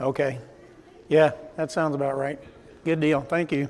Okay. Yeah, that sounds about right. Good deal. Thank you.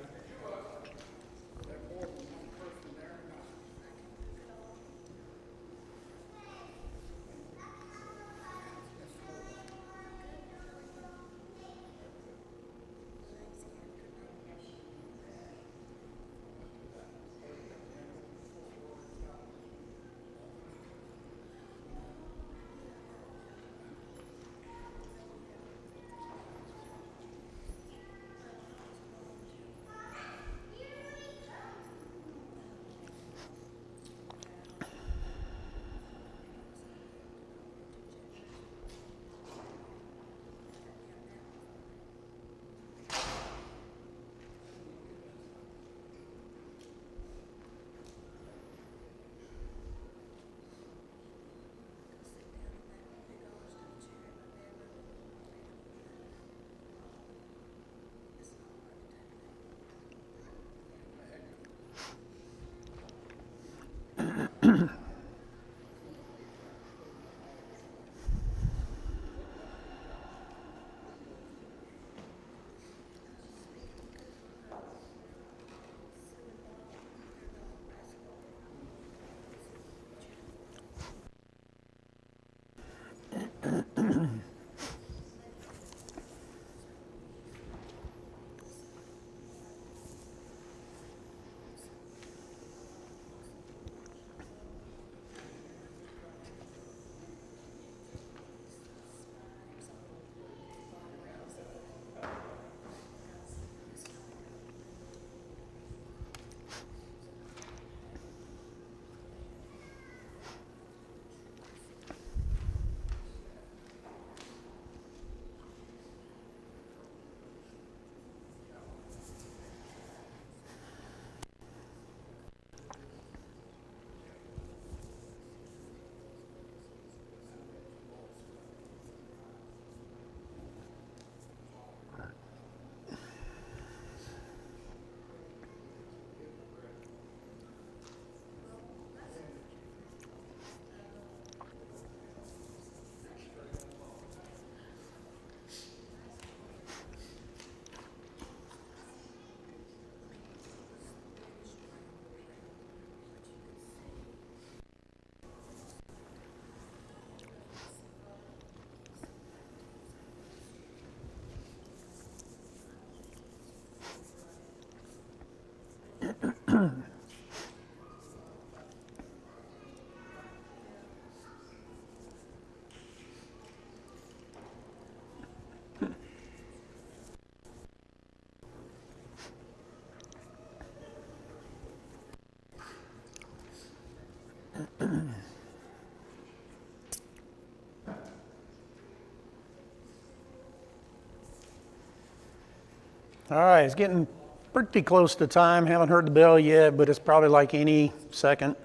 All right, it's getting pretty close to time. Haven't heard the bell yet, but it's probably like any second.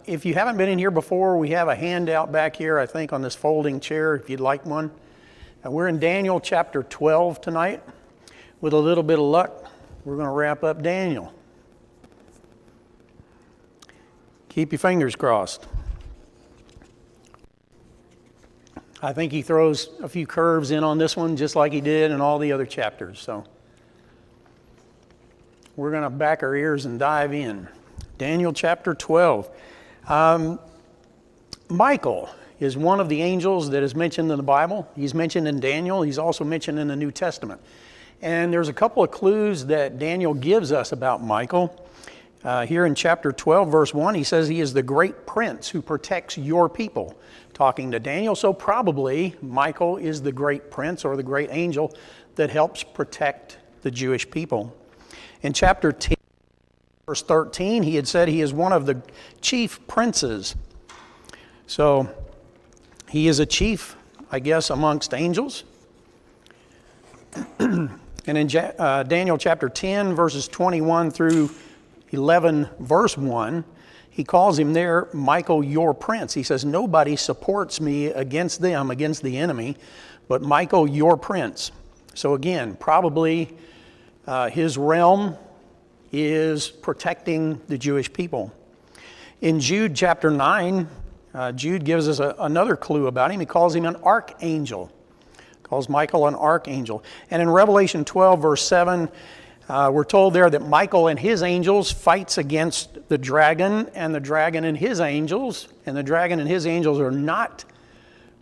If you haven't been in here before, we have a handout back here, I think, on this folding chair, if you'd like one. We're in Daniel chapter 12 tonight. With a little bit of luck, we're going to wrap up Daniel. Keep your fingers crossed. I think he throws a few curves in on this one, just like he did in all the other chapters. So we're going to back our ears and dive in. Daniel chapter 12. Michael is one of the angels that is mentioned in the Bible. He's mentioned in Daniel. He's also mentioned in the New Testament. And there's a couple of clues that Daniel gives us about Michael. Here in chapter 12, verse 1, he says he is the great prince who protects your people, talking to Daniel. So probably Michael is the great prince or the great angel that helps protect the Jewish people. In chapter 10, verse 13, he had said he is one of the chief princes. So he is a chief, I guess, amongst angels. And in Daniel chapter 10, verses 21 through 11, verse 1, he calls him there, Michael, your prince. He says, nobody supports me against them, against the enemy, but Michael, your prince. So again, probably his realm is protecting the Jewish people. In Jude chapter 9, Jude gives us another clue about him. He calls him an archangel. Calls Michael an archangel. And in Revelation 12, verse 7, we're told there that Michael and his angels fights against the dragon and his angels. And the dragon and his angels are not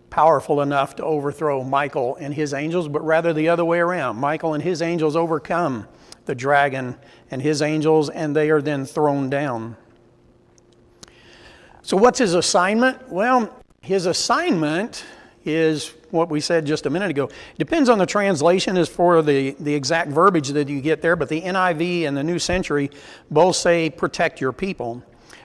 powerful enough to overthrow Michael and his angels, but rather the other way around. Michael and his angels overcome the dragon and his angels, and they are then thrown down. So what's his assignment? Well, his assignment is what we said just a minute ago. It depends on the translation as for the exact verbiage that you get there, but the NIV and the New Century both say protect your people.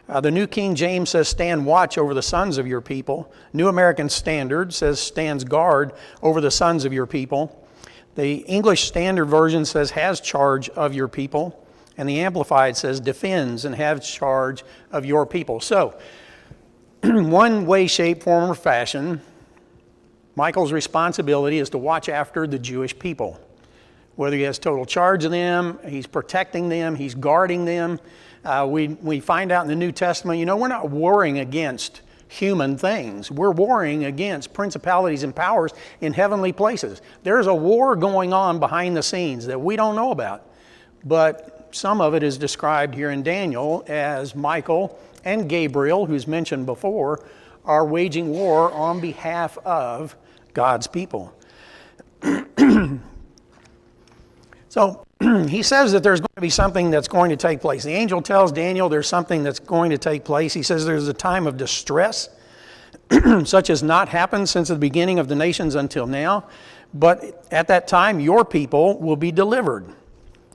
The New King James says stand watch over the sons of your people. New American Standard says stands guard over the sons of your people. The English Standard Version says has charge of your people. And the Amplified says defends and has charge of your people. So, one way, shape, form, or fashion, Michael's responsibility is to watch after the Jewish people. Whether he has total charge of them, he's protecting them, he's guarding them. We find out in the New Testament, we're not warring against human things. We're warring against principalities and powers in heavenly places. There's a war going on behind the scenes that we don't know about. But some of it is described here in Daniel as Michael and Gabriel, who's mentioned before, are waging war on behalf of God's people. So he says that there's going to be something that's going to take place. The angel tells Daniel there's something that's going to take place. He says there's a time of distress, such as not happened since the beginning of the nations until now. But at that time, your people will be delivered.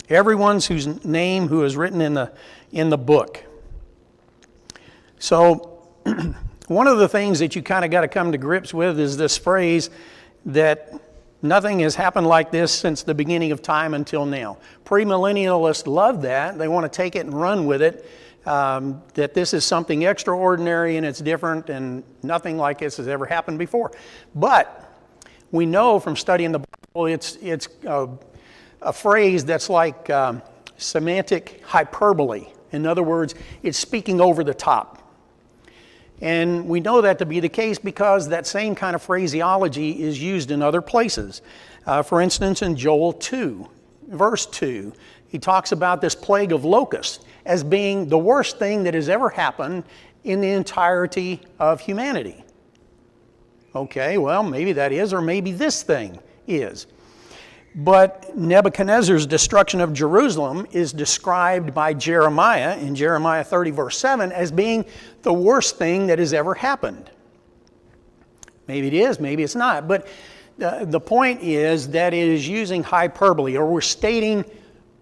Everyone's whose name who is written in the book. So one of the things that you kind of got to come to grips with is this phrase that nothing has happened like this since the beginning of time until now. Premillennialists love that. They want to take it and run with it, that this is something extraordinary and it's different and nothing like this has ever happened before. But we know from studying the Bible, it's a phrase that's like semantic hyperbole. In other words, it's speaking over the top. And we know that to be the case because that same kind of phraseology is used in other places. For instance, in Joel 2, verse 2, he talks about this plague of locusts as being the worst thing that has ever happened in the entirety of humanity. Okay, well, maybe that is, or maybe this thing is. But Nebuchadnezzar's destruction of Jerusalem is described by Jeremiah in Jeremiah 30 verse 7 as being the worst thing that has ever happened. Maybe it is, maybe it's not. But the point is that it is using hyperbole, or we're stating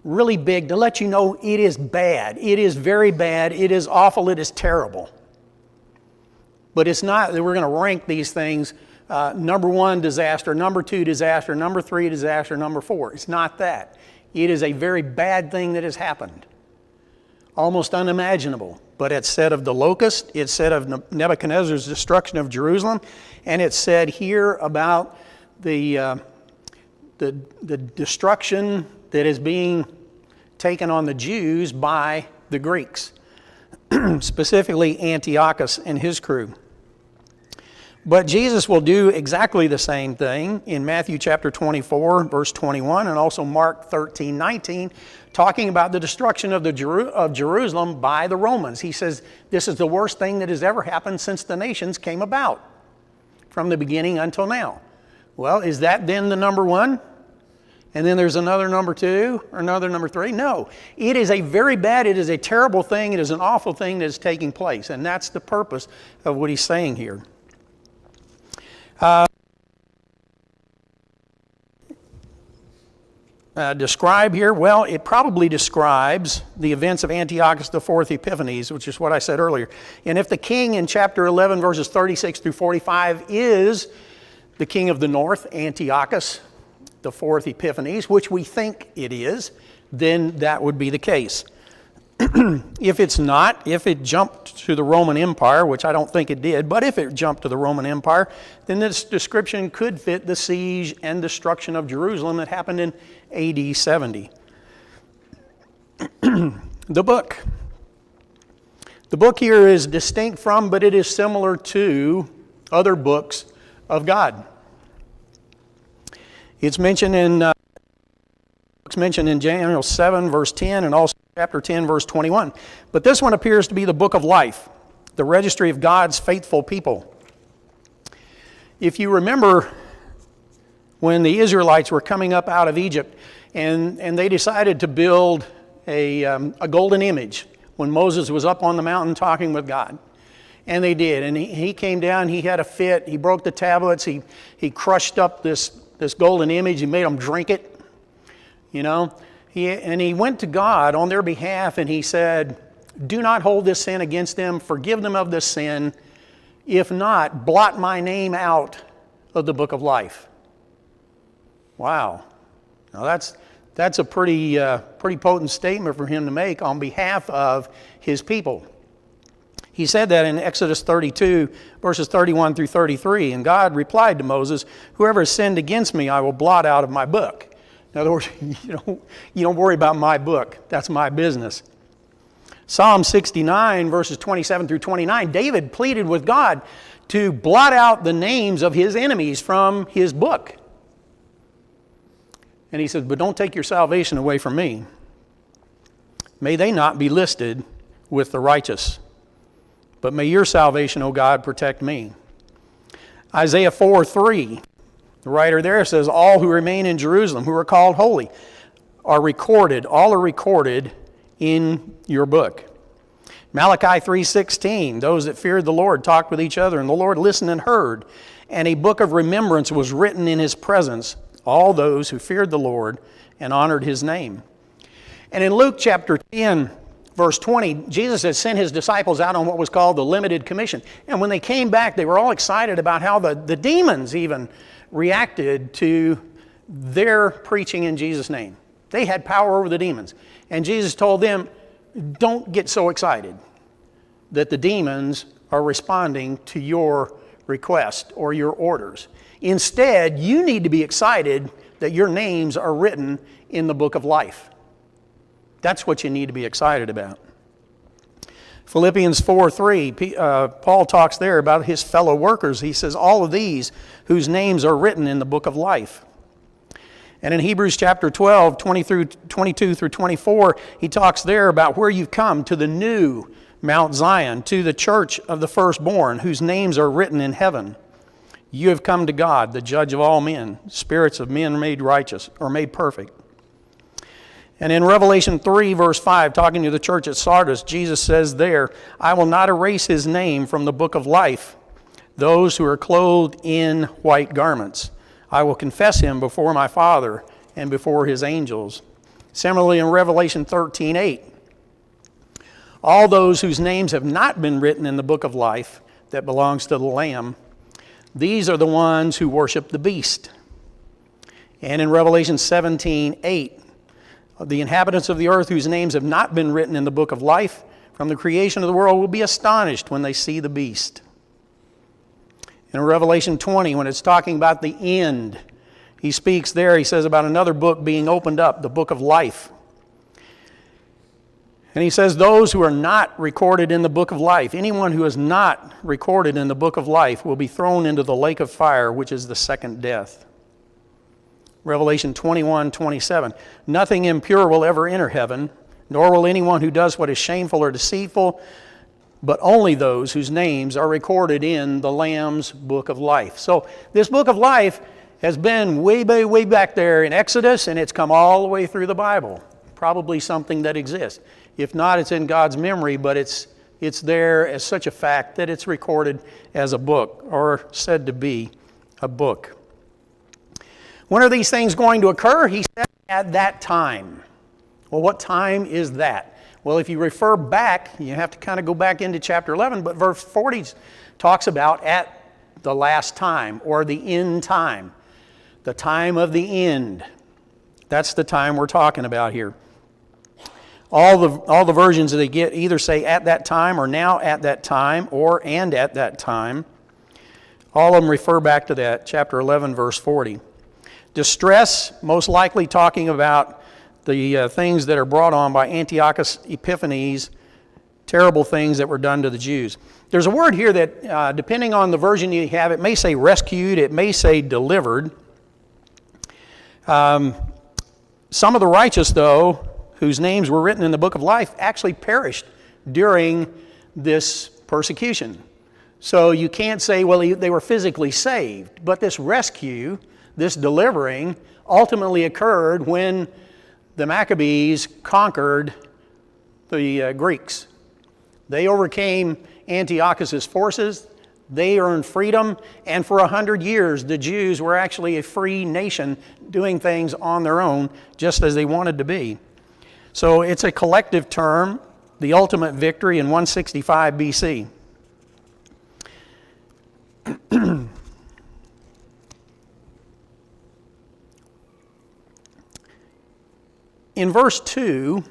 really big to let you know it is bad. It is very bad. It is awful. It is terrible. But it's not that we're going to rank these things number 1 disaster, number 2 disaster, number 3 disaster, number 4. It's not that. It is a very bad thing that has happened. Almost unimaginable. But it's said of the locust, it's said of Nebuchadnezzar's destruction of Jerusalem, and it's said here about the destruction that is being taken on the Jews by the Greeks, specifically Antiochus and his crew. But Jesus will do exactly the same thing in Matthew chapter 24, verse 21, and also Mark 13, 19, talking about the destruction of Jerusalem by the Romans. He says, this is the worst thing that has ever happened since the nations came about, from the beginning until now. Well, is that then the number 1? And then there's another number 2, or another number 3? No. It is a very bad, it is a terrible thing, it is an awful thing that is taking place. And that's the purpose of what he's saying here. Describe here, well, it probably describes the events of Antiochus IV Epiphanes, which is what I said earlier. And if the king in chapter 11, verses 36 through 45 is the king of the north, Antiochus IV Epiphanes, which we think it is, then that would be the case. If it's not, if it jumped to the Roman Empire, which I don't think it did, but if it jumped to the Roman Empire, then this description could fit the siege and destruction of Jerusalem that happened in AD 70. The book The book here is distinct from, but it is similar to other books of God. It's mentioned in Daniel 7, verse 10, and also chapter 10, verse 21. But this one appears to be the book of life, the registry of God's faithful people. If you remember when the Israelites were coming up out of Egypt and they decided to build a golden image when Moses was up on the mountain talking with God. And they did. And he came down, he had a fit, he broke the tablets, he crushed up this golden image, he made them drink it. You know, he went to God on their behalf and he said, do not hold this sin against them, forgive them of this sin. If not, blot my name out of the book of life. Wow. Now that's a pretty potent statement for him to make on behalf of his people. He said that in Exodus 32, verses 31 through 33. And God replied to Moses, whoever has sinned against me, I will blot out of my book. In other words, you don't worry about my book. That's my business. Psalm 69, verses 27 through 29, David pleaded with God to blot out the names of his enemies from his book. And he said, but don't take your salvation away from me. May they not be listed with the righteous, but may your salvation, O God, protect me. Isaiah 4:3, the writer there says, all who remain in Jerusalem, who are called holy, all are recorded in your book. Malachi 3:16, those that feared the Lord talked with each other, and the Lord listened and heard, and a book of remembrance was written in his presence, all those who feared the Lord and honored his name. And in Luke chapter 10, verse 20, Jesus had sent his disciples out on what was called the limited commission. And when they came back, they were all excited about how the demons even reacted to their preaching in Jesus' name. They had power over the demons. And Jesus told them, don't get so excited that the demons are responding to your request or your orders. Instead, you need to be excited that your names are written in the book of life. That's what you need to be excited about. Philippians 4:3, Paul talks there about his fellow workers. He says, all of these whose names are written in the book of life. And in Hebrews chapter 12, 22 through 24, he talks there about where you've come to the new Mount Zion, to the church of the firstborn, whose names are written in heaven. You have come to God, the judge of all men, spirits of men made righteous or made perfect. And in Revelation 3, verse 5, talking to the church at Sardis, Jesus says there, I will not erase his name from the book of life, those who are clothed in white garments. I will confess him before my Father and before his angels. Similarly, in Revelation 13:8, all those whose names have not been written in the book of life that belongs to the Lamb, these are the ones who worship the beast. And in Revelation 17:8, the inhabitants of the earth whose names have not been written in the book of life from the creation of the world will be astonished when they see the beast. In Revelation 20, when it's talking about the end, he speaks there, he says about another book being opened up, the book of life. And he says those who are not recorded in the book of life, anyone who is not recorded in the book of life will be thrown into the lake of fire, which is the second death. Revelation 21:27, nothing impure will ever enter heaven, nor will anyone who does what is shameful or deceitful, but only those whose names are recorded in the Lamb's book of life. So this book of life has been way back there in Exodus, and it's come all the way through the Bible. Probably something that exists. If not, it's in God's memory, but it's there as such a fact that it's recorded as a book, or said to be a book. When are these things going to occur? He said at that time. Well, what time is that? Well, if you refer back, you have to kind of go back into chapter 11, but verse 40 talks about at the last time, or the end time. The time of the end. That's the time we're talking about here. All the versions that they get either say at that time, or now at that time, or and at that time. All of them refer back to that, chapter 11, verse 40. Distress, most likely talking about the things that are brought on by Antiochus Epiphanes terrible things that were done to the Jews. There's a word here that, depending on the version you have, it may say rescued, it may say delivered. Some of the righteous, though, whose names were written in the book of life, actually perished during this persecution. So you can't say, well, they were physically saved. But this rescue, this delivering, ultimately occurred when the Maccabees conquered the Greeks. They overcame Antiochus' forces. They earned freedom. And for 100 years, the Jews were actually a free nation doing things on their own, just as they wanted to be. So it's a collective term, the ultimate victory in 165 BC. In verse 2,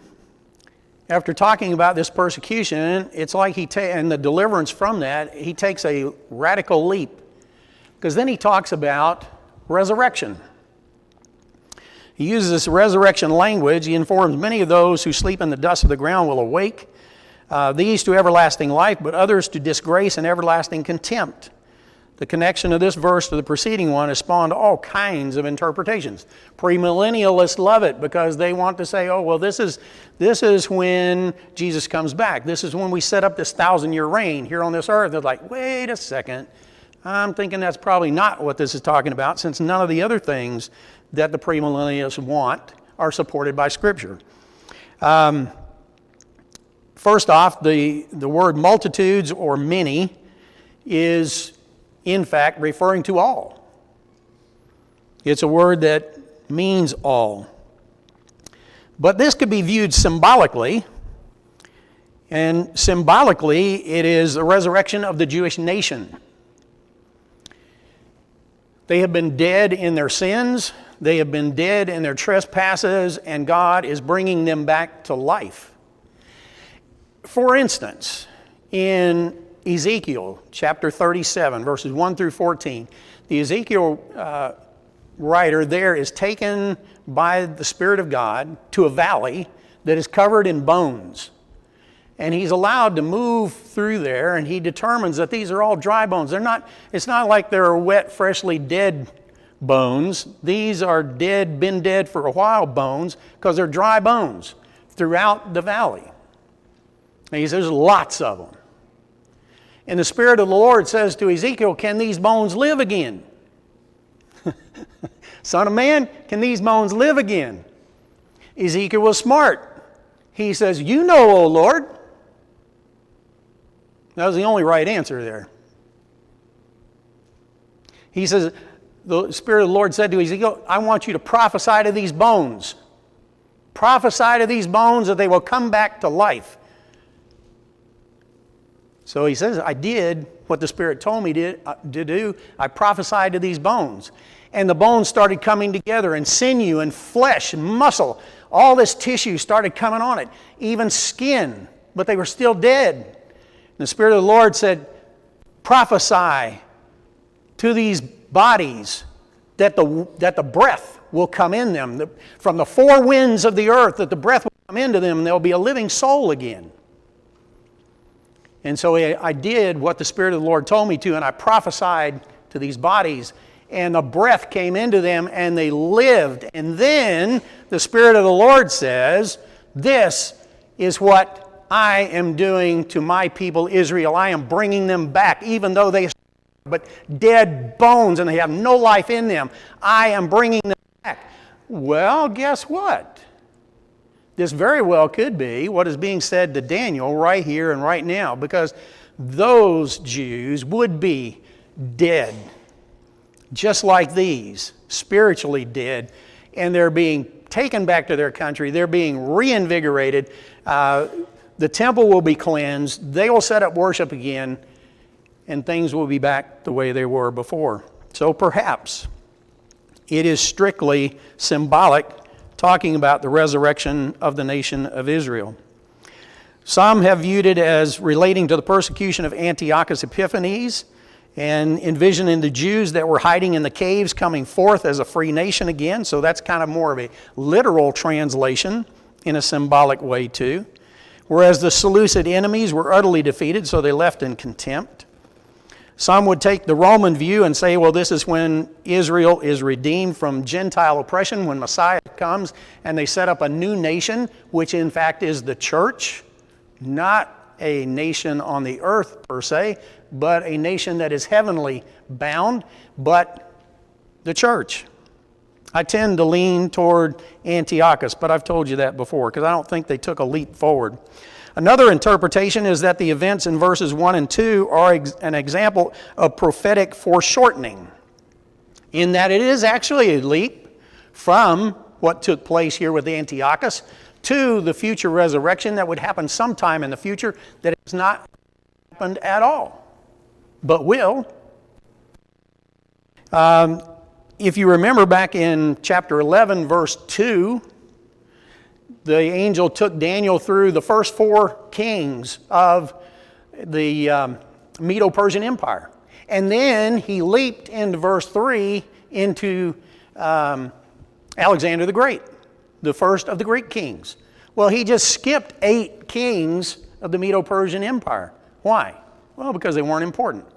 after talking about this persecution, it's like and the deliverance from that, he takes a radical leap. Because then he talks about resurrection. He uses this resurrection language. He informs many of those who sleep in the dust of the ground will awake, these to everlasting life, but others to disgrace and everlasting contempt. The connection of this verse to the preceding one has spawned all kinds of interpretations. Premillennialists love it because they want to say, oh, well, this is when Jesus comes back. This is when we set up this 1,000-year reign here on this earth. They're like, wait a second. I'm thinking that's probably not what this is talking about, since none of the other things that the premillennialists want are supported by Scripture. First off, the word multitudes or many is in fact referring to all. It's a word that means all. But this could be viewed symbolically, and symbolically it is the resurrection of the Jewish nation. They have been dead in their sins, they have been dead in their trespasses, and God is bringing them back to life. For instance, in Ezekiel chapter 37, verses 1 through 14. The Ezekiel writer there is taken by the Spirit of God to a valley that is covered in bones. And he's allowed to move through there, and he determines that these are all dry bones. It's not like they're wet, freshly dead bones. These are dead, been dead for a while bones, because they're dry bones throughout the valley. And he says there's lots of them. And the Spirit of the Lord says to Ezekiel, can these bones live again? Son of man, can these bones live again? Ezekiel was smart. He says, you know, O Lord. That was the only right answer there. He says, the Spirit of the Lord said to Ezekiel, I want you to prophesy to these bones. Prophesy to these bones that they will come back to life. So he says, I did what the Spirit told me to do. I prophesied to these bones. And the bones started coming together, and sinew and flesh and muscle, all this tissue started coming on it, even skin, but they were still dead. And the Spirit of the Lord said, prophesy to these bodies that the breath will come in them. From the four winds of the earth, that the breath will come into them, and they'll be a living soul again. And so I did what the Spirit of the Lord told me to, and I prophesied to these bodies, and the breath came into them, and they lived. And then the Spirit of the Lord says, this is what I am doing to my people Israel. I am bringing them back, even though they are but dead bones, and they have no life in them. I am bringing them back. Well, guess what? This very well could be what is being said to Daniel right here and right now, because those Jews would be dead, just like these, spiritually dead, and they're being taken back to their country. They're being reinvigorated. The temple will be cleansed. They will set up worship again, and things will be back the way they were before. So perhaps it is strictly symbolic, talking about the resurrection of the nation of Israel. Some have viewed it as relating to the persecution of Antiochus Epiphanes and envisioning the Jews that were hiding in the caves coming forth as a free nation again. So that's kind of more of a literal translation in a symbolic way too. whereas the Seleucid enemies were utterly defeated, so they left in contempt. Some would take the Roman view and say, well, this is when Israel is redeemed from Gentile oppression, when Messiah comes, and they set up a new nation, which in fact is the church, not a nation on the earth per se, but a nation that is heavenly bound, but the church. I tend to lean toward Antiochus, but I've told you that before, because I don't think they took a leap forward. Another interpretation is that the events in verses 1 and 2 are an example of prophetic foreshortening, in that it is actually a leap from what took place here with Antiochus to the future resurrection that would happen sometime in the future that has not happened at all, but will. If you remember back in chapter 11, verse 2, the angel took Daniel through the first 4 kings of the Medo-Persian Empire. And then he leaped into verse 3 into Alexander the Great, the first of the Greek kings. Well, he just skipped 8 kings of the Medo-Persian Empire. Why? Well, because they weren't important.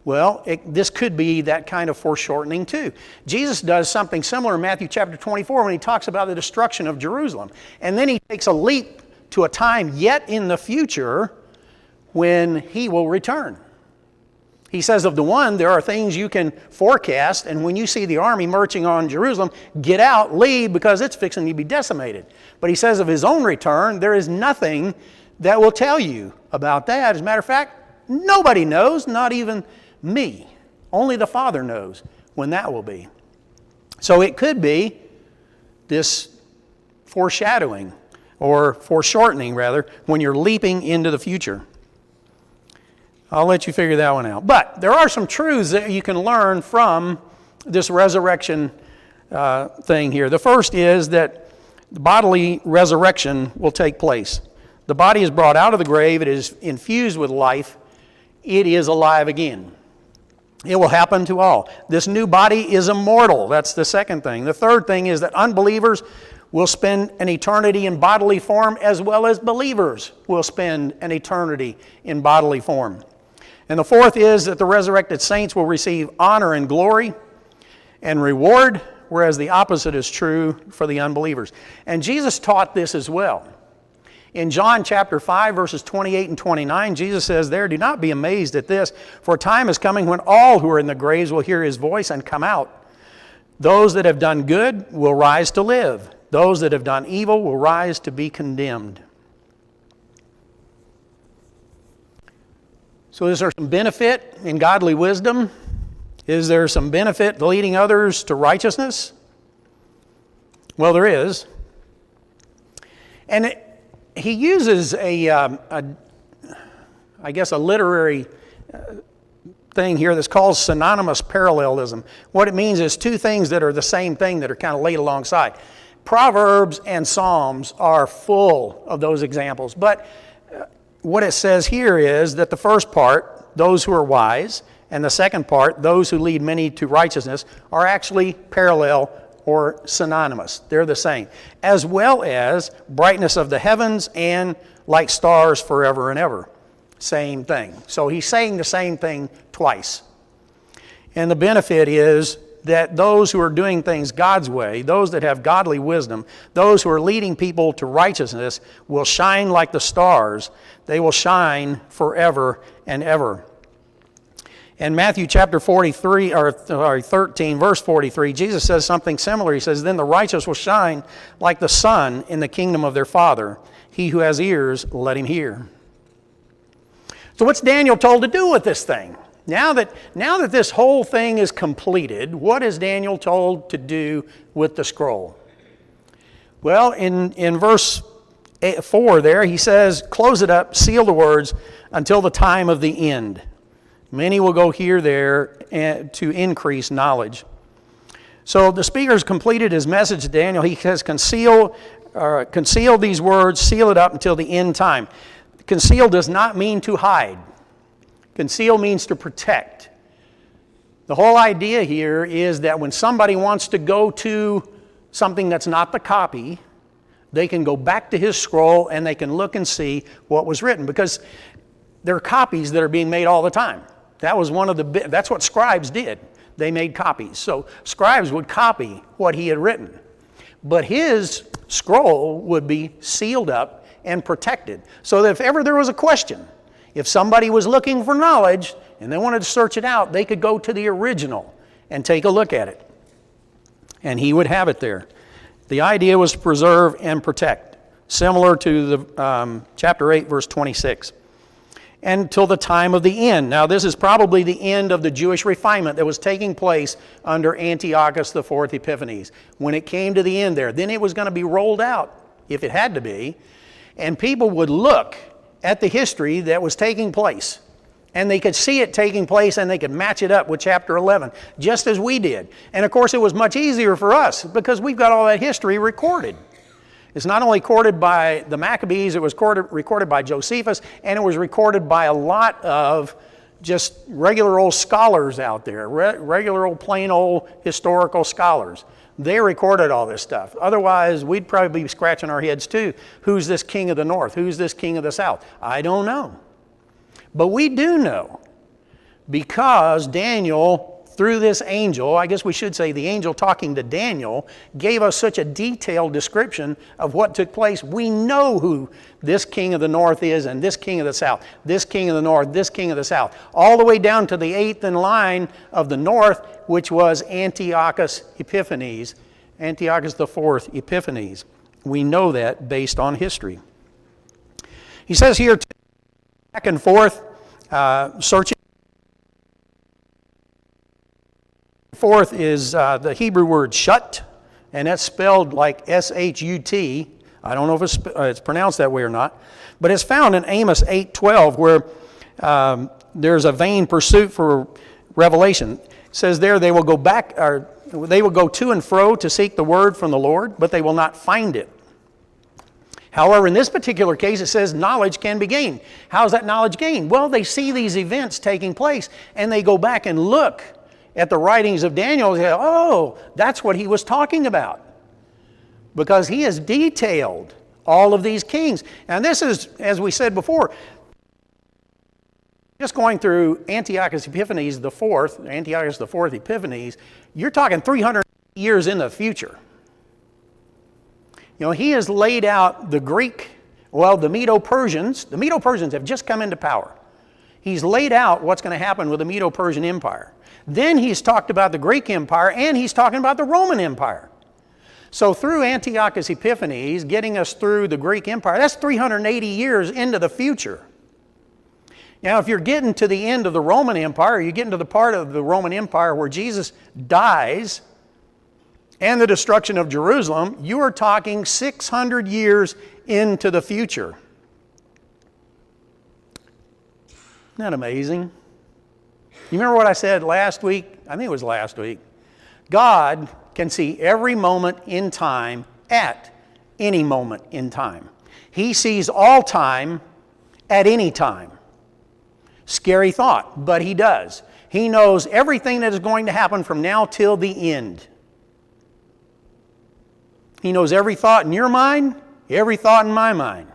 Well, this could be that kind of foreshortening too. Jesus does something similar in Matthew chapter 24 when he talks about the destruction of Jerusalem. And then he takes a leap to a time yet in the future when he will return. He says of the one, there are things you can forecast, and when you see the army marching on Jerusalem, get out, leave, because it's fixing to be decimated. But he says of his own return, there is nothing that will tell you about that. As a matter of fact, nobody knows, not even me. Only the Father knows when that will be. So it could be this foreshadowing, or foreshortening rather, when you're leaping into the future. I'll let you figure that one out. But there are some truths that you can learn from this resurrection thing here. The first is that the bodily resurrection will take place. The body is brought out of the grave. It is infused with life. It is alive again. It will happen to all. This new body is immortal. That's the second thing. The third thing is that unbelievers will spend an eternity in bodily form, as well as believers will spend an eternity in bodily form. And the fourth is that the resurrected saints will receive honor and glory and reward, whereas the opposite is true for the unbelievers. And Jesus taught this as well. In John chapter 5, verses 28 and 29, Jesus says there, "Do not be amazed at this, for a time is coming when all who are in the graves will hear his voice and come out. Those that have done good will rise to live. Those that have done evil will rise to be condemned." So is there some benefit in godly wisdom? Is there some benefit leading others to righteousness? Well, there is. And he uses a literary thing here that's called synonymous parallelism. What it means is two things that are the same thing that are kind of laid alongside. Proverbs and Psalms are full of those examples. But what it says here is that the first part, those who are wise, and the second part, those who lead many to righteousness, are actually parallel or synonymous. They're the same. As well as brightness of the heavens and like stars forever and ever. Same thing. So he's saying the same thing twice. And the benefit is that those who are doing things God's way, those that have godly wisdom, those who are leading people to righteousness will shine like the stars. They will shine forever and ever. In Matthew chapter 13, verse 43, Jesus says something similar. He says, "Then the righteous will shine like the sun in the kingdom of their Father. He who has ears, let him hear." So what's Daniel told to do with this thing? Now that this whole thing is completed, what is Daniel told to do with the scroll? Well, in verse 4 there, he says, "Close it up, seal the words until the time of the end. Many will go here, there, to increase knowledge." So the speaker has completed his message to Daniel. He says, conceal these words, seal it up until the end time. Conceal does not mean to hide. Conceal means to protect. The whole idea here is that when somebody wants to go to something that's not the copy, They can go back to his scroll and they can look and see what was written, because there are copies that are being made all the time. That's what scribes did. They made copies. So scribes would copy what he had written. But his scroll would be sealed up and protected, so that if ever there was a question, if somebody was looking for knowledge and they wanted to search it out, they could go to the original and take a look at it. And he would have it there. The idea was to preserve and protect, similar to the chapter 8, verse 26. Until the time of the end. Now, this is probably the end of the Jewish refinement that was taking place under Antiochus IV Epiphanes. When it came to the end there, then it was going to be rolled out, if it had to be, and people would look at the history that was taking place, and they could see it taking place, and they could match it up with chapter 11, just as we did. And of course, it was much easier for us because we've got all that history recorded. It's not only recorded by the Maccabees, it was recorded by Josephus, and it was recorded by a lot of just regular old scholars out there, regular old plain old historical scholars. They recorded all this stuff. Otherwise, we'd probably be scratching our heads too. Who's this king of the north? Who's this king of the south? I don't know. But we do know, because Daniel, through this angel, I guess we should say the angel talking to Daniel, gave us such a detailed description of what took place. We know who this king of the north is, and this king of the south, this king of the north, this king of the south, all the way down to the eighth in line of the north, which was Antiochus Epiphanes, Antiochus IV Epiphanes. We know that based on history. He says here, back and forth, searching. Fourth is the Hebrew word shut, and that's spelled like S-H-U-T. I don't know if it's pronounced that way or not, but it's found in Amos 8:12, where there's a vain pursuit for revelation. It says there, they will go back, or they will go to and fro to seek the word from the Lord, but they will not find it. However, in this particular case, it says knowledge can be gained. How is that knowledge gained? Well, they see these events taking place, and they go back and look at the writings of Daniel and say, oh, that's what he was talking about. Because he has detailed all of these kings. And this is, as we said before, just going through Antiochus Epiphanes IV, Antiochus IV Epiphanes, you're talking 300 years in the future. You know, he has laid out the Greek, the Medo-Persians. The Medo-Persians have just come into power. He's laid out what's going to happen with the Medo-Persian Empire. Then he's talked about the Greek Empire, and he's talking about the Roman Empire. So through Antiochus Epiphanes, getting us through the Greek Empire, that's 380 years into the future. Now, if you're getting to the end of the Roman Empire, you're getting to the part of the Roman Empire where Jesus dies and the destruction of Jerusalem, you are talking 600 years into the future. Isn't that amazing? You remember what I said last week? I think it was last week. God can see every moment in time at any moment in time. He sees all time at any time. Scary thought, but he does. He knows everything that is going to happen from now till the end. He knows every thought in your mind, every thought in my mind.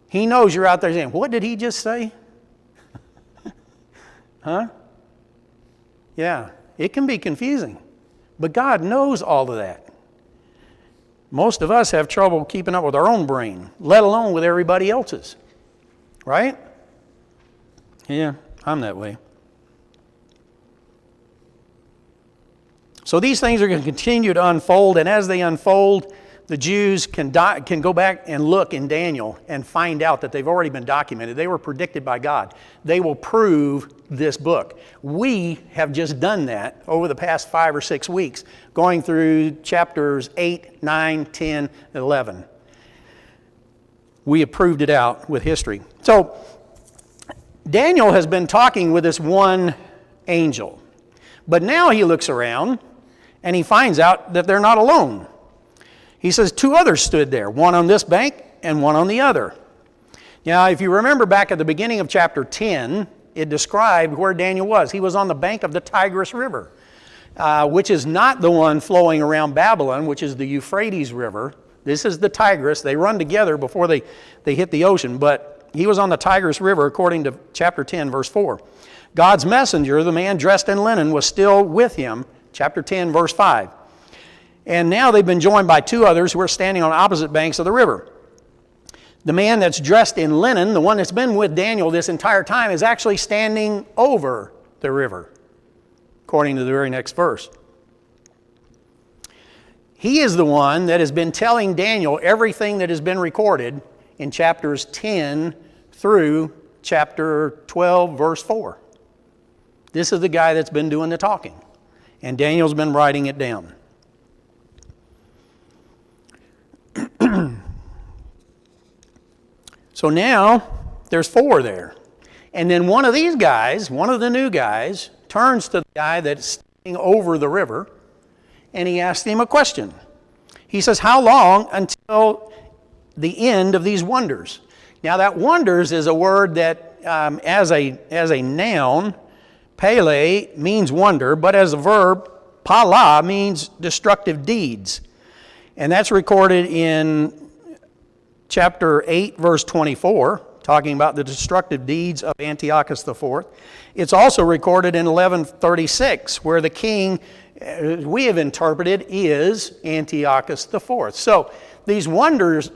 He knows you're out there saying, what did he just say? Huh? Yeah, it can be confusing. But God knows all of that. Most of us have trouble keeping up with our own brain, let alone with everybody else's. Right? Yeah, I'm that way. So these things are going to continue to unfold, and as they unfold, the Jews can go back and look in Daniel and find out that they've already been documented. They were predicted by God. They will prove this book. We have just done that over the past 5 or 6 weeks, going through chapters 8, 9, 10, and 11. We have proved it out with history. So Daniel has been talking with this one angel, but now he looks around and he finds out that they're not alone. He says 2 others stood there, one on this bank and one on the other. Now, if you remember back at the beginning of chapter 10, it described where Daniel was. He was on the bank of the Tigris River, which is not the one flowing around Babylon, which is the Euphrates River This is the Tigris. They run together before they hit the ocean, but he was on the Tigris River according to chapter 10, verse 4. God's messenger, the man dressed in linen, was still with him, chapter 10, verse 5. And now they've been joined by two others who are standing on opposite banks of the river. The man that's dressed in linen, the one that's been with Daniel this entire time, is actually standing over the river, according to the very next verse. He is the one that has been telling Daniel everything that has been recorded in chapters 10 through chapter 12, verse 4. This is the guy that's been doing the talking, and Daniel's been writing it down. So now, there's four there. And then one of these guys, one of the new guys, turns to the guy that's standing over the river, and he asks him a question. He says, how long until the end of these wonders? Now that wonders is a word that as a noun, pele means wonder, but as a verb, pala means destructive deeds. And that's recorded in chapter 8, verse 24, talking about the destructive deeds of Antiochus IV. It's also recorded in 1136, where the king, we have interpreted, is Antiochus IV. So these wonders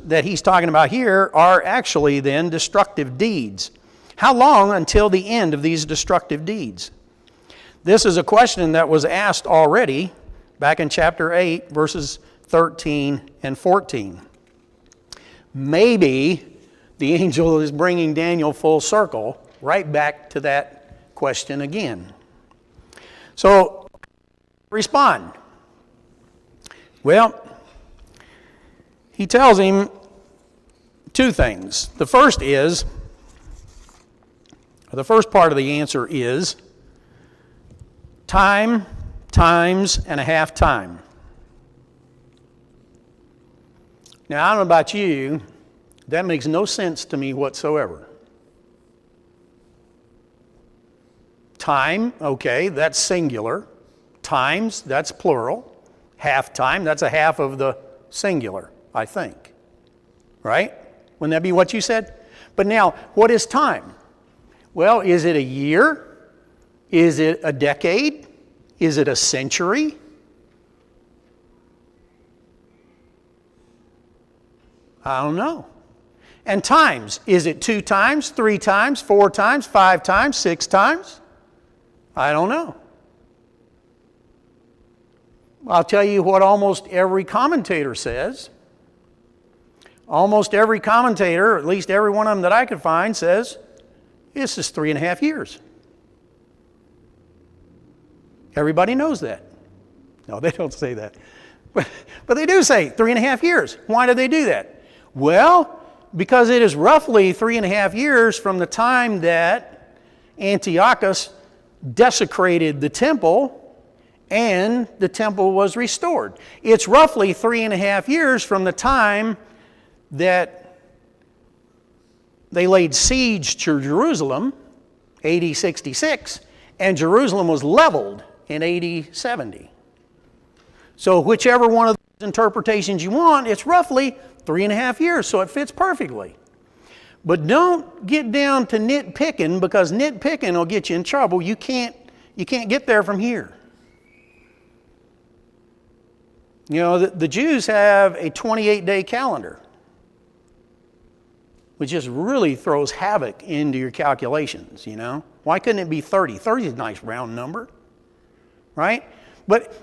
that he's talking about here are actually then destructive deeds. How long until the end of these destructive deeds? This is a question that was asked already back in chapter 8, verses 13 and 14. Maybe the angel is bringing Daniel full circle right back to that question again. So, respond. Well, he tells him two things. The first part of the answer is time, times, and a half time. Now, I don't know about you, that makes no sense to me whatsoever. Time, okay, that's singular. Times, that's plural. Half time, that's a half of the singular, I think. Right? Wouldn't that be what you said? But now, what is time? Well, is it a year? Is it a decade? Is it a century? I don't know. And times, is it 2 times, 3 times, 4 times, 5 times, 6 times? I don't know. I'll tell you what almost every commentator says. Almost every commentator, at least every one of them that I could find, says this is 3.5 years. Everybody knows that. No, they don't say that. But they do say 3.5 years. Why do they do that? Well, because it is roughly 3.5 years from the time that Antiochus desecrated the temple and the temple was restored. It's roughly 3.5 years from the time that they laid siege to Jerusalem, AD 66, and Jerusalem was leveled in AD 70. So whichever one of those interpretations you want, it's roughly 3.5 years, so it fits perfectly. But don't get down to nitpicking, because nitpicking will get you in trouble. You can't get there from here. You know, the Jews have a 28-day calendar, which just really throws havoc into your calculations, you know. Why couldn't it be 30? 30 is a nice round number, right? But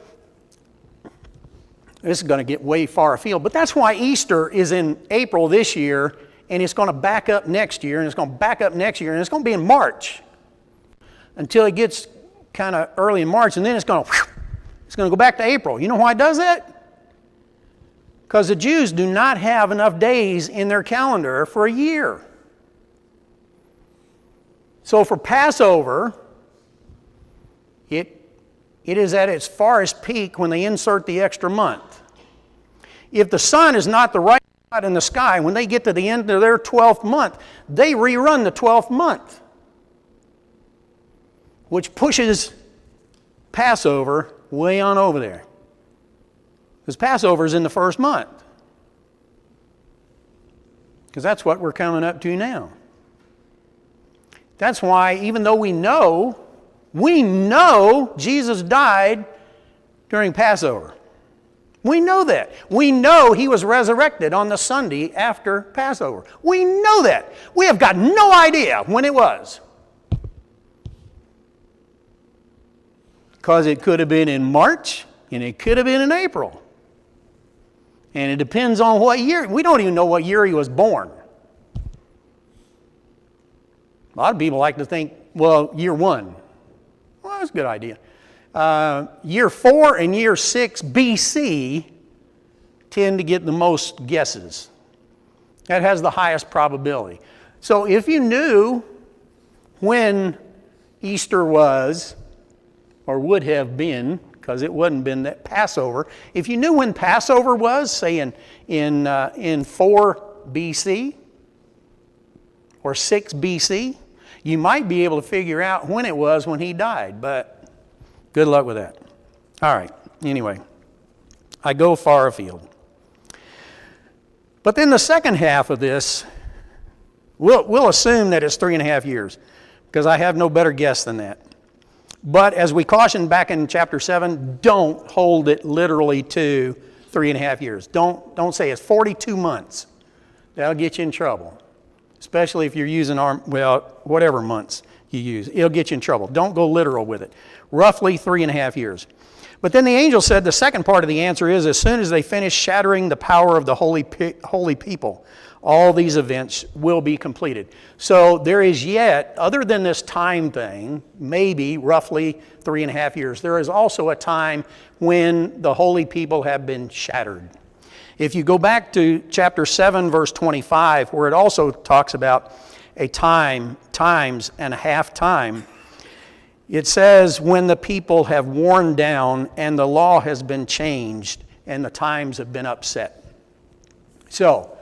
this is going to get way far afield, but that's why Easter is in April this year, and it's going to back up next year, and it's going to back up next year, and it's going to be in March until it gets kind of early in March, and then it's going to go back to April. You know why it does that? Because the Jews do not have enough days in their calendar for a year. So for Passover, it is at its farthest peak when they insert the extra month. If the sun is not the right spot in the sky, when they get to the end of their 12th month, they rerun the 12th month, which pushes Passover way on over there. Because Passover is in the first month. Because that's what we're coming up to now. That's why, even though we know Jesus died during Passover. We know that. We know he was resurrected on the Sunday after Passover. We know that. We have got no idea when it was. Because it could have been in March and it could have been in April. And it depends on what year. We don't even know what year he was born. A lot of people like to think, well, year 1. Well, that's a good idea. Year 4 and year 6 BC tend to get the most guesses. That has the highest probability. So if you knew when Easter was, or would have been, because it wouldn't been that Passover, if you knew when Passover was, say in 4 BC or 6 BC, you might be able to figure out when it was when he died, but good luck with that. All right, anyway, I go far afield. But then the second half of this, we'll assume that it's 3.5 years, because I have no better guess than that. But as we cautioned back in chapter 7, don't hold it literally to 3.5 years. Don't say it's 42 months. That'll get you in trouble. Especially if you're using whatever months you use. It'll get you in trouble. Don't go literal with it. Roughly 3.5 years. But then the angel said the second part of the answer is, as soon as they finish shattering the power of the holy people, all these events will be completed. So there is yet, other than this time thing, maybe roughly 3.5 years, there is also a time when the holy people have been shattered. If you go back to chapter 7, verse 25, where it also talks about a times and a half time, it says, when the people have worn down and the law has been changed and the times have been upset. So,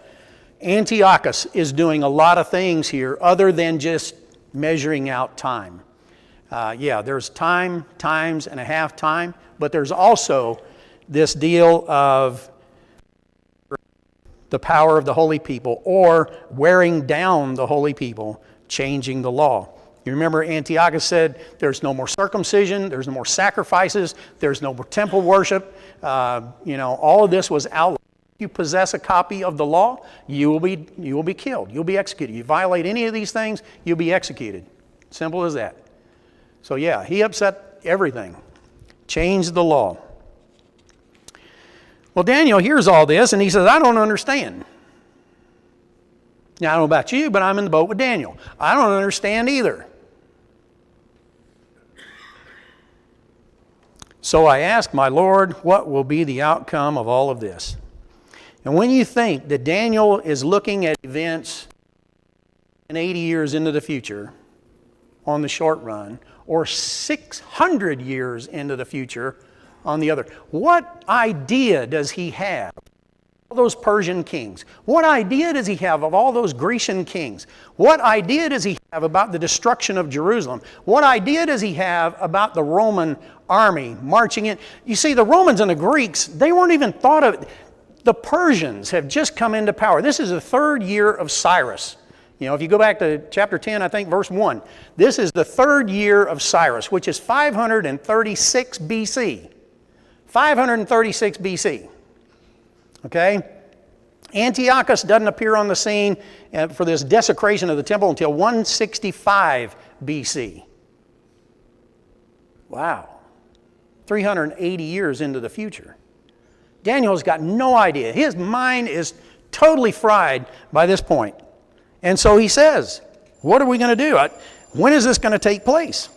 Antiochus is doing a lot of things here other than just measuring out time. There's time, times, and a half time, but there's also this deal of the power of the holy people, or wearing down the holy people, changing the law. You remember Antiochus said there's no more circumcision, there's no more sacrifices, there's no more temple worship. All of this was outlawed. If you possess a copy of the law, you will be killed. You'll be executed. You violate any of these things, you'll be executed. Simple as that. So yeah, he upset everything. Changed the law. Well, Daniel hears all this and he says, I don't understand. Now, I don't know about you, but I'm in the boat with Daniel. I don't understand either. So I asked my Lord, what will be the outcome of all of this? And when you think that Daniel is looking at events 80 years into the future on the short run, or 600 years into the future on the other, what idea does he have of all those Persian kings? What idea does he have of all those Grecian kings? What idea does he have about the destruction of Jerusalem? What idea does he have about the Roman army marching in? You see, the Romans and the Greeks, they weren't even thought of. The Persians have just come into power. This is the 3rd year of Cyrus. If you go back to chapter 10, I think verse 1, this is the 3rd year of Cyrus, which is 536 BC. 536 BC. Okay? Antiochus doesn't appear on the scene for this desecration of the temple until 165 BC. Wow. 380 years into the future. Daniel's got no idea. His mind is totally fried by this point. And so he says, what are we going to do? When is this going to take place?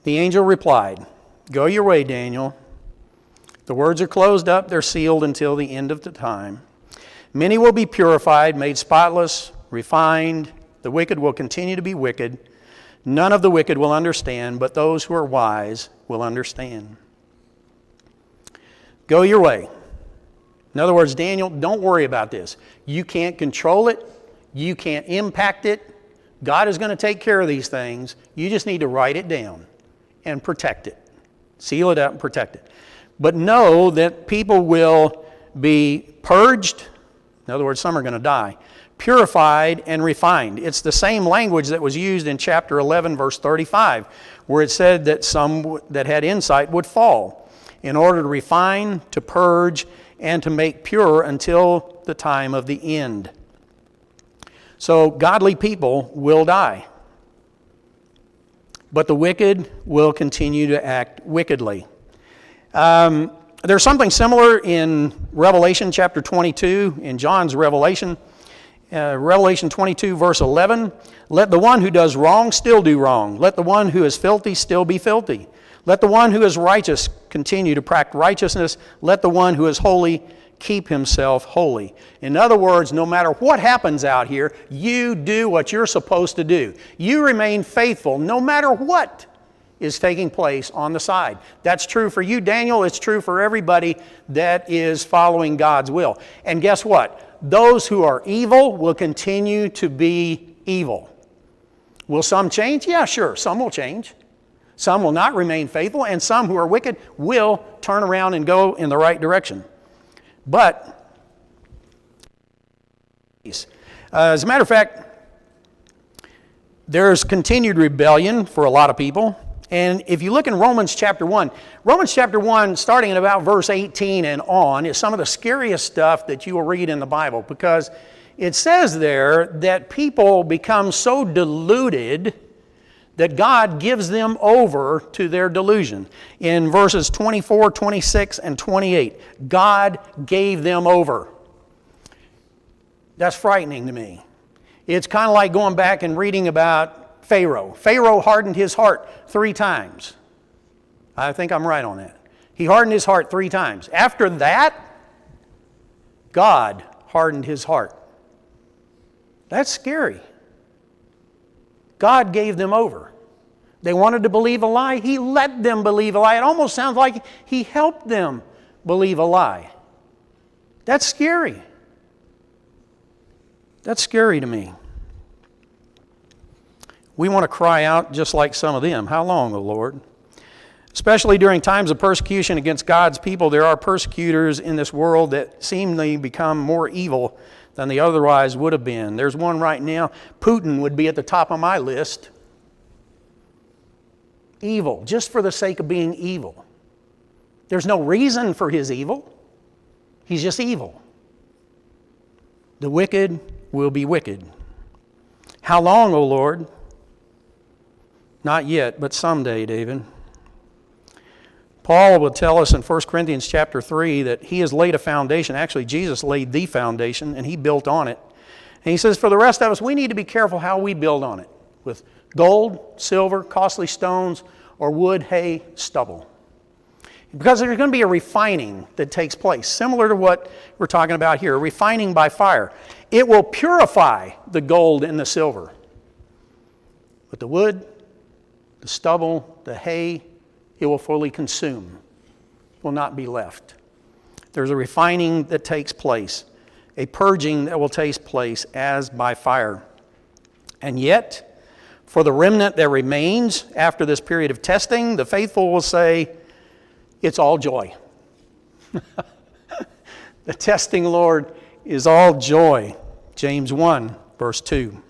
The angel replied, go your way, Daniel. The words are closed up, they're sealed until the end of the time. Many will be purified, made spotless, refined. The wicked will continue to be wicked. None of the wicked will understand, but those who are wise will understand. Go your way. In other words, Daniel, don't worry about this. You can't control it. You can't impact it. God is going to take care of these things. You just need to write it down and protect it. Seal it up and protect it. But know that people will be purged. In other words, some are going to die. Purified and refined. It's the same language that was used in chapter 11, verse 35, where it said that some that had insight would fall in order to refine, to purge, and to make pure until the time of the end. So godly people will die, but the wicked will continue to act wickedly. There's something similar in Revelation chapter 22, in John's Revelation. Revelation 22, verse 11, let the one who does wrong still do wrong. Let the one who is filthy still be filthy. Let the one who is righteous continue to practice righteousness. Let the one who is holy keep himself holy. In other words, no matter what happens out here, you do what you're supposed to do. You remain faithful no matter what is taking place on the side. That's true for you, Daniel. It's true for everybody that is following God's will. And guess what? Those who are evil will continue to be evil. Will some change? Yeah, sure. Some will change. Some will not remain faithful, and some who are wicked will turn around and go in the right direction. But, as a matter of fact, there's continued rebellion for a lot of people. And if you look in Romans chapter 1, starting at about verse 18 and on, is some of the scariest stuff that you will read in the Bible, because it says there that people become so deluded that God gives them over to their delusion. In verses 24, 26, and 28, God gave them over. That's frightening to me. It's kind of like going back and reading about Pharaoh. Pharaoh hardened his heart 3 times. I think I'm right on that. He hardened his heart 3 times. After that, God hardened his heart. That's scary. God gave them over. They wanted to believe a lie. He let them believe a lie. It almost sounds like He helped them believe a lie. That's scary. That's scary to me. We want to cry out just like some of them. How long, O Lord? Especially during times of persecution against God's people, there are persecutors in this world that seemingly become more evil than they otherwise would have been. There's one right now. Putin would be at the top of my list. Evil, just for the sake of being evil. There's no reason for his evil. He's just evil. The wicked will be wicked. How long, O Lord? Not yet, but someday, David. Paul will tell us in 1 Corinthians chapter 3 that he has laid a foundation. Actually, Jesus laid the foundation, and he built on it. And he says, for the rest of us, we need to be careful how we build on it. With gold, silver, costly stones, or wood, hay, stubble. Because there's going to be a refining that takes place, similar to what we're talking about here, refining by fire. It will purify the gold and the silver. But the wood, the stubble, the hay, it will fully consume. It will not be left. There's a refining that takes place, a purging that will take place as by fire. And yet, for the remnant that remains after this period of testing, the faithful will say, it's all joy. The testing, Lord, is all joy. James 1, verse 2.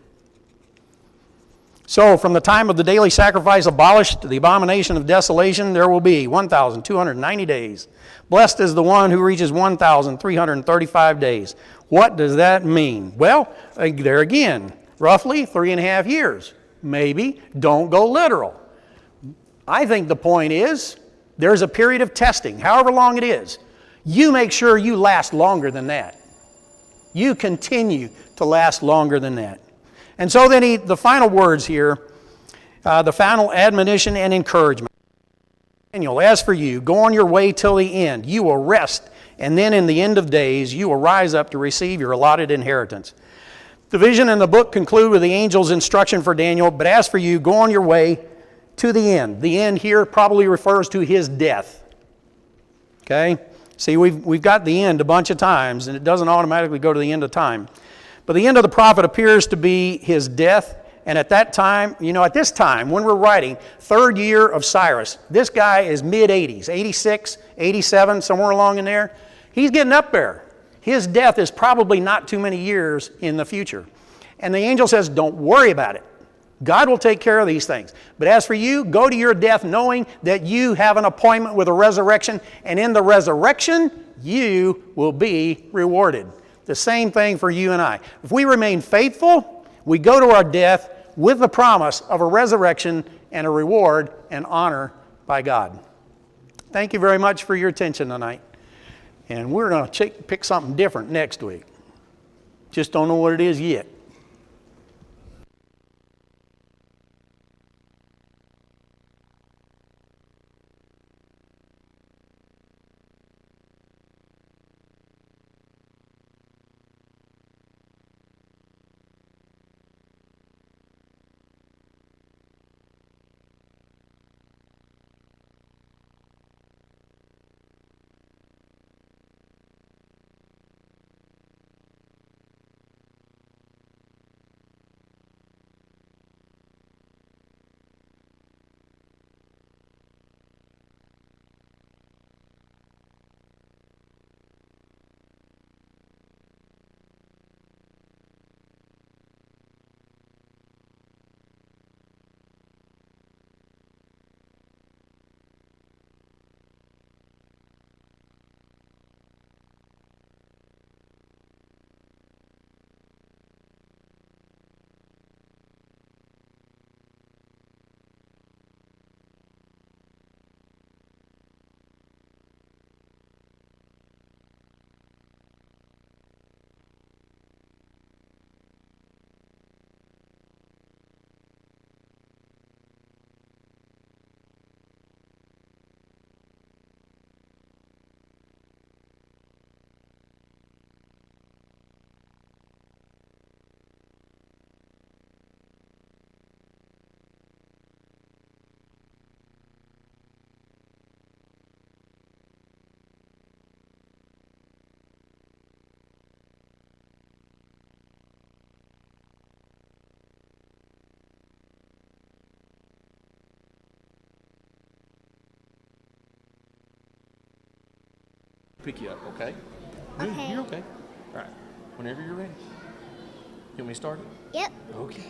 So, from the time of the daily sacrifice abolished to the abomination of desolation, there will be 1,290 days. Blessed is the one who reaches 1,335 days. What does that mean? Well, there again, roughly 3.5 years. Maybe. Don't go literal. I think the point is, there's a period of testing, however long it is. You make sure you last longer than that. You continue to last longer than that. And so then the final words here, the final admonition and encouragement. Daniel, as for you, go on your way till the end. You will rest, and then in the end of days, you will rise up to receive your allotted inheritance. The vision and the book conclude with the angel's instruction for Daniel, but as for you, go on your way to the end. The end here probably refers to his death. Okay? See, we've got the end a bunch of times, and it doesn't automatically go to the end of time. But the end of the prophet appears to be his death And at that time, at this time, when we're writing, 3rd year of Cyrus, this guy is mid-80s, 86, 87, somewhere along in there. He's getting up there. His death is probably not too many years in the future. And the angel says, don't worry about it. God will take care of these things. But as for you, go to your death knowing that you have an appointment with a resurrection, and in the resurrection, you will be rewarded. The same thing for you and I. If we remain faithful, we go to our death with the promise of a resurrection and a reward and honor by God. Thank you very much for your attention tonight. And we're going to pick something different next week. Just don't know what it is yet. Pick you up, okay? Okay. You're okay. All right. Whenever you're ready. You want me to start? Yep. Okay.